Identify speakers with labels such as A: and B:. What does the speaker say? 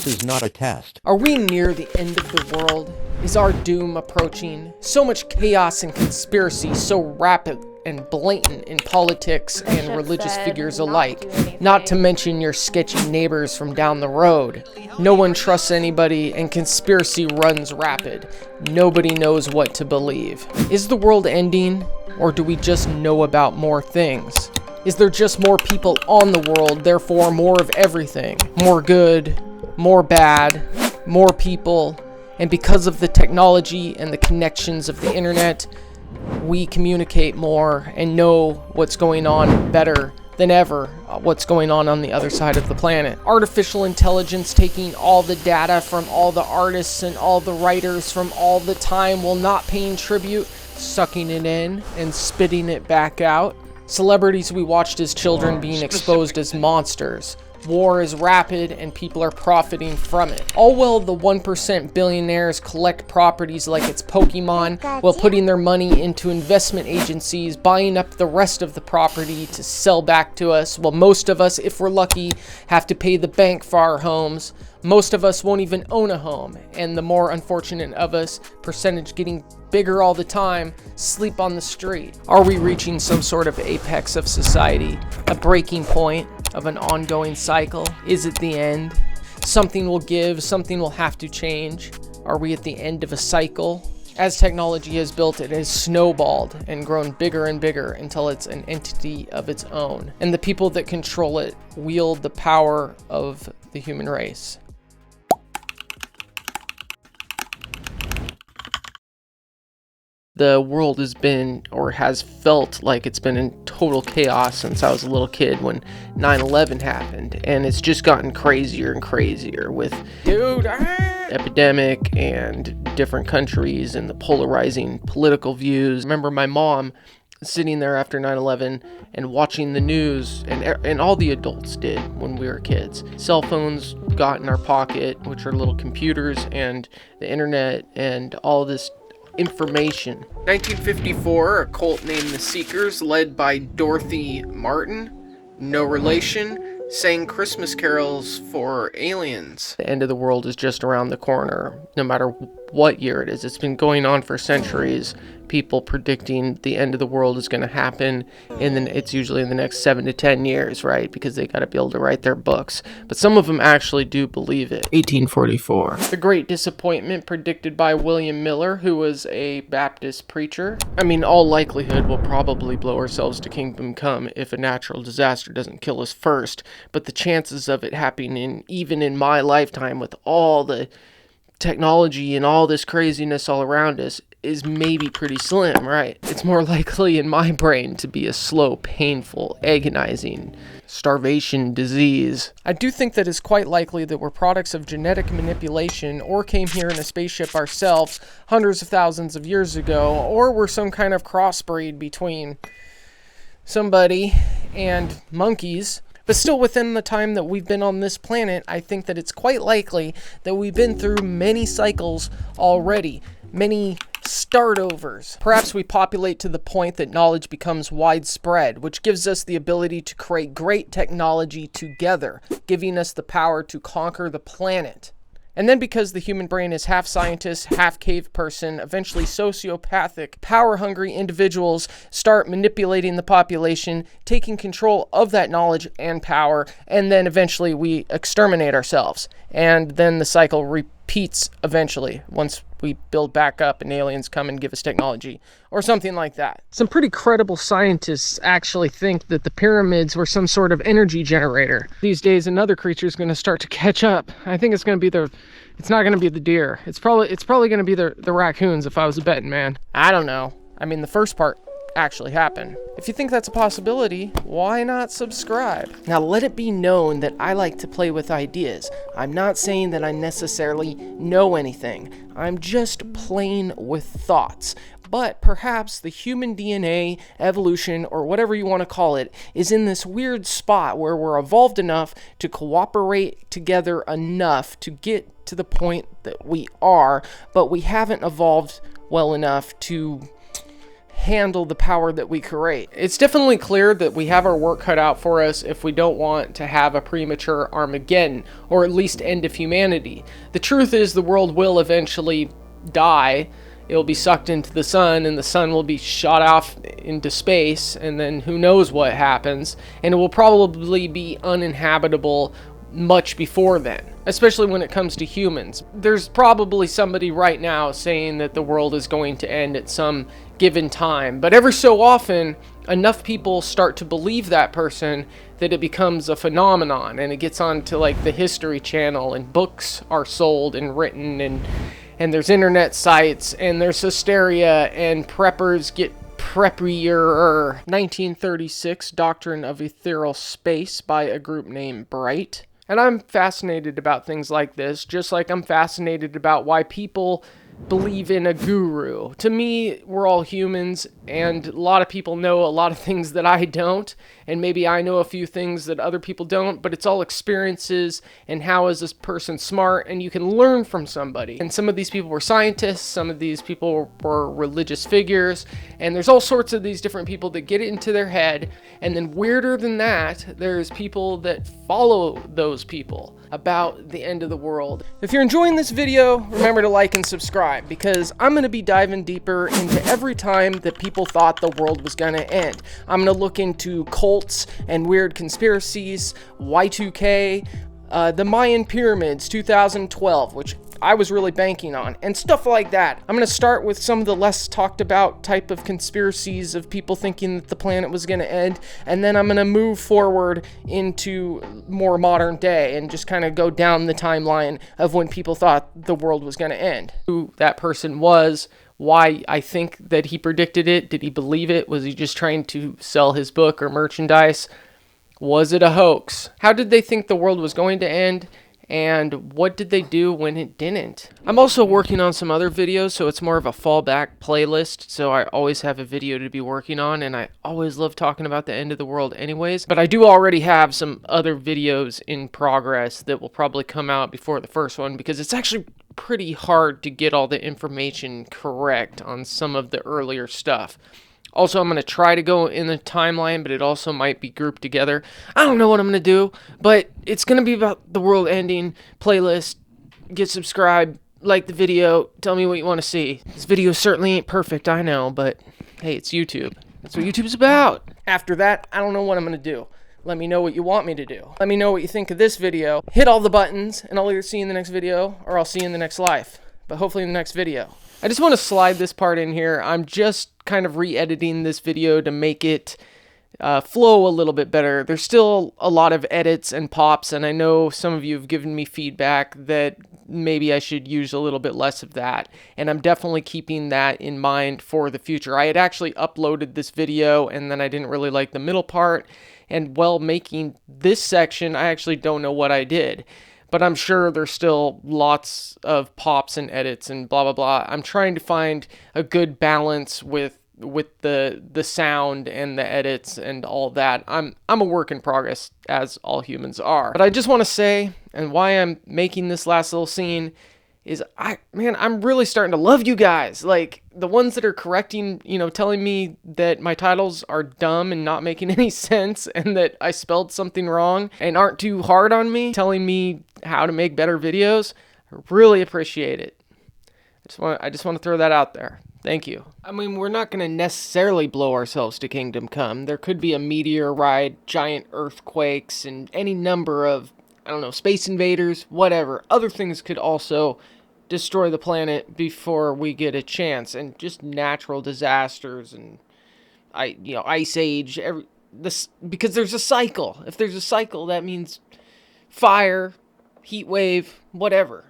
A: This is not a test.
B: Are we near the end of the world? Is our doom approaching? So much chaos and conspiracy, so rapid and blatant in politics and religious figures alike. Not to mention your sketchy neighbors from down the road. No one trusts anybody and conspiracy runs rapid. Nobody knows what to believe. Is the world ending, or do we just know about more things? Is there just more people on the world, therefore more of everything? More good, more bad, more people, and because of the technology and the connections of the internet, we communicate more and know what's going on better than ever, what's going on the other side of the planet. Artificial intelligence taking all the data from all the artists and all the writers from all the time while not paying tribute, sucking it in and spitting it back out. Celebrities we watched as children being exposed as monsters. War is rapid and people are profiting from it. All while the 1% billionaires collect properties like it's Pokemon, while putting their money into investment agencies, buying up the rest of the property to sell back to us, while most of us, if we're lucky, have to pay the bank for our homes. Most of us won't even own a home, and the more unfortunate of us, percentage getting bigger all the time, sleep on the street. Are we reaching some sort of apex of society? A breaking point of an ongoing cycle? Is it the end? Something will give, something will have to change. Are we at the end of a cycle? As technology has built, it has snowballed and grown bigger and bigger until it's an entity of its own. And the people that control it wield the power of the human race. The world has been, or has felt like it's been in total chaos since I was a little kid when 9/11 happened, and it's just gotten crazier and crazier with epidemic and different countries and the polarizing political views. I remember my mom sitting there after 9/11 and watching the news, and all the adults did when we were kids. Cell phones got in our pocket, which are little computers, and the internet and all this information. 1954, a cult named the Seekers, led by Dorothy Martin, no relation, sang Christmas carols for aliens. The end of the world is just around the corner, no matter what year it is. It's been going on for centuries. People predicting the end of the world is going to happen, and then it's usually in the next 7 to 10 years, right? Because they got to be able to write their books. But some of them actually do believe it. 1844. The Great Disappointment predicted by William Miller, who was a Baptist preacher. I mean, all likelihood we'll probably blow ourselves to kingdom come if a natural disaster doesn't kill us first. But the chances of it happening, even in my lifetime, with all the technology and all this craziness all around us, is maybe pretty slim, right? It's more likely in my brain to be a slow, painful, agonizing starvation disease. I do think that it's quite likely that we're products of genetic manipulation, or came here in a spaceship ourselves hundreds of thousands of years ago, or we're some kind of crossbreed between somebody and monkeys. But still, within the time that we've been on this planet, I think that it's quite likely that we've been through many cycles already, many start-overs. Perhaps we populate to the point that knowledge becomes widespread, which gives us the ability to create great technology together, giving us the power to conquer the planet. And then because the human brain is half scientist, half cave person, eventually sociopathic, power-hungry individuals start manipulating the population, taking control of that knowledge and power, and then eventually we exterminate ourselves. And then the cycle repeats eventually once we build back up and aliens come and give us technology or something like that. Some pretty credible scientists actually think that the pyramids were some sort of energy generator. These days another creature is going to start to catch up. I think it's going to be it's not going to be the deer. It's probably going to be the raccoons if I was a betting man. I don't know. I mean, the first part actually happen. If you think that's a possibility, why not subscribe? Now, let it be known that I like to play with ideas. I'm not saying that I necessarily know anything. I'm just playing with thoughts. But perhaps the human DNA, evolution, or whatever you want to call it, is in this weird spot where we're evolved enough to cooperate together enough to get to the point that we are, but we haven't evolved well enough to handle the power that we create. It's definitely clear that we have our work cut out for us if we don't want to have a premature Armageddon, or at least end of humanity. The truth is the world will eventually die. It'll be sucked into the sun, and the sun will be shot off into space, and then who knows what happens, and it will probably be uninhabitable much before then, especially when it comes to humans. There's probably somebody right now saying that the world is going to end at some given time, but every so often enough people start to believe that person that it becomes a phenomenon, and it gets onto like the History Channel, and books are sold and written, and there's internet sites, and there's hysteria, and preppers get preppier. 1936, Doctrine of Ethereal Space by a group named Bright. And I'm fascinated about things like this, just like I'm fascinated about why people believe in a guru. To me, we're all humans, and a lot of people know a lot of things that I don't, and maybe I know a few things that other people don't, but it's all experiences and how is this person smart, and you can learn from somebody. And some of these people were scientists, some of these people were religious figures, and there's all sorts of these different people that get it into their head, and then weirder than that, there's people that follow those people about the end of the world. If you're enjoying this video, remember to like and subscribe, because I'm going to be diving deeper into every time that people thought the world was going to end. I'm going to look into cults and weird conspiracies, Y2K, the Mayan pyramids, 2012, which I was really banking on, and stuff like that. I'm going to start with some of the less talked about type of conspiracies of people thinking that the planet was going to end, and then I'm going to move forward into more modern day and just kind of go down the timeline of when people thought the world was going to end. Who that person was, why I think that he predicted it, did he believe it, was he just trying to sell his book or merchandise, was it a hoax, how did they think the world was going to end, and what did they do when it didn't? I'm also working on some other videos, so it's more of a fallback playlist, so I always have a video to be working on, and I always love talking about the end of the world anyways, but I do already have some other videos in progress that will probably come out before the first one, because it's actually pretty hard to get all the information correct on some of the earlier stuff. Also, I'm going to try to go in the timeline, but it also might be grouped together. I don't know what I'm going to do, but it's going to be about the world ending. Playlist, get subscribed, like the video, tell me what you want to see. This video certainly ain't perfect, I know, but hey, it's YouTube. That's what YouTube's about. After that, I don't know what I'm going to do. Let me know what you want me to do. Let me know what you think of this video. Hit all the buttons, and I'll either see you in the next video, or I'll see you in the next life. But hopefully in the next video. I just want to slide this part in here. I'm just kind of re-editing this video to make it flow a little bit better. There's still a lot of edits and pops, and I know some of you have given me feedback that maybe I should use a little bit less of that, and I'm definitely keeping that in mind for the future. I had actually uploaded this video, and then I didn't really like the middle part, and while making this section, I actually don't know what I did. But I'm sure there's still lots of pops and edits and blah, blah, blah. I'm trying to find a good balance with the sound and the edits and all that. I'm a work in progress, as all humans are. But I just want to say, and why I'm making this last little scene, is I'm really starting to love you guys. Like, the ones that are correcting, telling me that my titles are dumb and not making any sense, and that I spelled something wrong, and aren't too hard on me, telling me how to make better videos. I really appreciate it. I just want to throw that out there. Thank you. I mean, we're not going to necessarily blow ourselves to Kingdom Come. There could be a meteor ride, giant earthquakes, and any number of, space invaders, whatever. Other things could also destroy the planet before we get a chance, and just natural disasters and ice age, because there's a cycle. If there's a cycle, that means fire, heat wave, whatever.